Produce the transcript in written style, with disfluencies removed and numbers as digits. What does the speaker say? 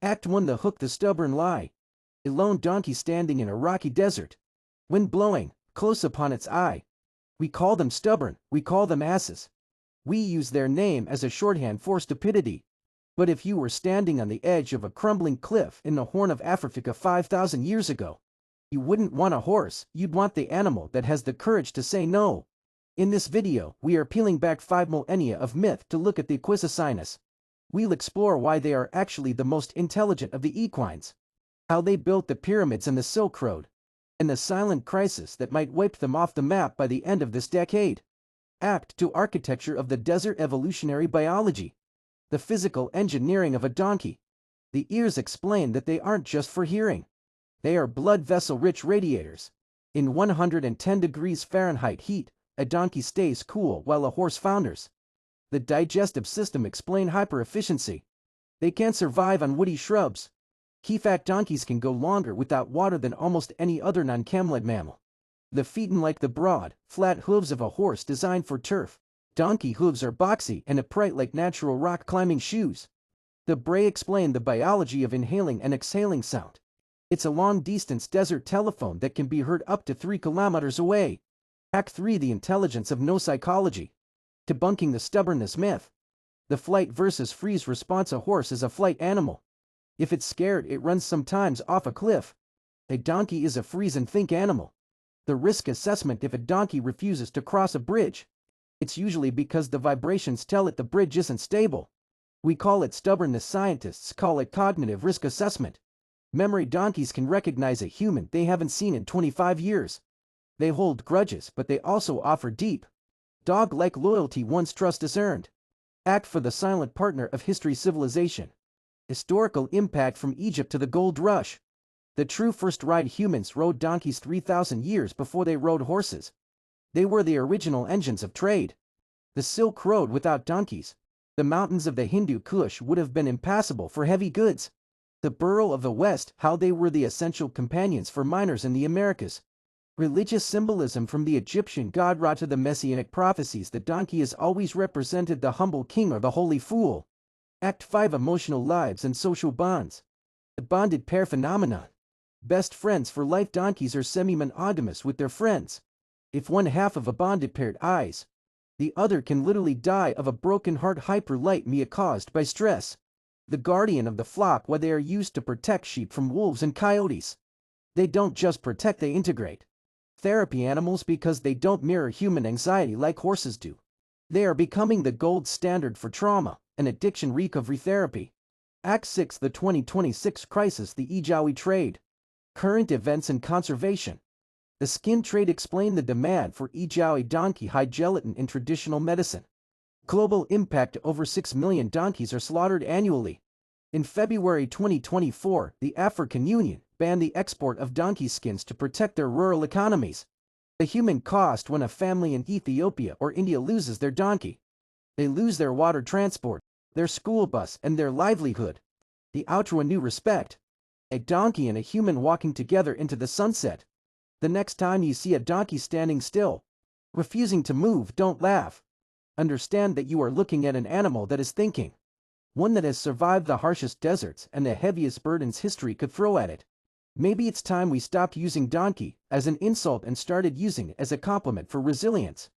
Act 1, The Hook, the stubborn lie. A lone donkey standing in a rocky desert. Wind blowing, close upon its eye. We call them stubborn, we call them asses. We use their name as a shorthand for stupidity. But if you were standing on the edge of a crumbling cliff in the Horn of Africa 5,000 years ago, you wouldn't want a horse, you'd want the animal that has the courage to say no. In this video, we are peeling back 5 millennia of myth to look at the Equisocinus. We'll explore why they are actually the most intelligent of the equines, how they built the pyramids and the Silk Road, and the silent crisis that might wipe them off the map by the end of this decade. Act 2, Architecture of the Desert, Evolutionary Biology. The physical engineering of a donkey. The ears explain that they aren't just for hearing. They are blood vessel-rich radiators. In 110 degrees Fahrenheit heat, a donkey stays cool while a horse founders. The digestive system explain hyper-efficiency. They can survive on woody shrubs. Key fact: donkeys can go longer without water than almost any other non-camelid mammal. The feet, like the broad, flat hooves of a horse designed for turf, donkey hooves are boxy and upright like natural rock climbing shoes. The bray explain the biology of inhaling and exhaling sound. It's a long-distance desert telephone that can be heard up to 3 kilometers away. Act 3, The Intelligence of No Psychology. Debunking the stubbornness myth. The flight versus freeze response. A horse is a flight animal. If it's scared, it runs, sometimes off a cliff. A donkey is a freeze and think animal. The risk assessment: if a donkey refuses to cross a bridge, it's usually because the vibrations tell it the bridge isn't stable. We call it stubbornness. Scientists call it cognitive risk assessment. Memory: donkeys can recognize a human they haven't seen in 25 years. They hold grudges, but they also offer deep, dog-like loyalty once trust is earned. Act for the silent partner of history, civilization. Historical impact: from Egypt to the gold rush. The true first ride: humans rode donkeys 3,000 years before they rode horses. They were the original engines of trade. The Silk Road: without donkeys, the mountains of the Hindu Kush would have been impassable for heavy goods. The Burro of the West: how they were the essential companions for miners in the Americas. Religious symbolism: from the Egyptian god Ra to the messianic prophecies, the donkey has always represented the humble king or the holy fool. Act 5, Emotional lives and social bonds. The bonded pair phenomenon. Best friends for life: donkeys are semi-monogamous with their friends. If one half of a bonded pair dies, the other can literally die of a broken heart, hyperlipemia caused by stress. The guardian of the flock: why they are used to protect sheep from wolves and coyotes. They don't just protect, they integrate. Therapy animals because they don't mirror human anxiety like horses do. They are becoming the gold standard for trauma and addiction recovery therapy. Act 6, The 2026 Crisis, the Ijawi Trade. Current events and conservation. The skin trade explain the demand for Ijawi donkey hide gelatin in traditional medicine. Global impact: over 6 million donkeys are slaughtered annually. In February 2024, the African Union banned the export of donkey skins to protect their rural economies. The human cost: when a family in Ethiopia or India loses their donkey, they lose their water transport, their school bus, and their livelihood. The outro: a new respect. A donkey and a human walking together into the sunset. The next time you see a donkey standing still, refusing to move, don't laugh. Understand that you are looking at an animal that is thinking. One that has survived the harshest deserts and the heaviest burdens history could throw at it. Maybe it's time we stopped using donkey as an insult and started using it as a compliment for resilience.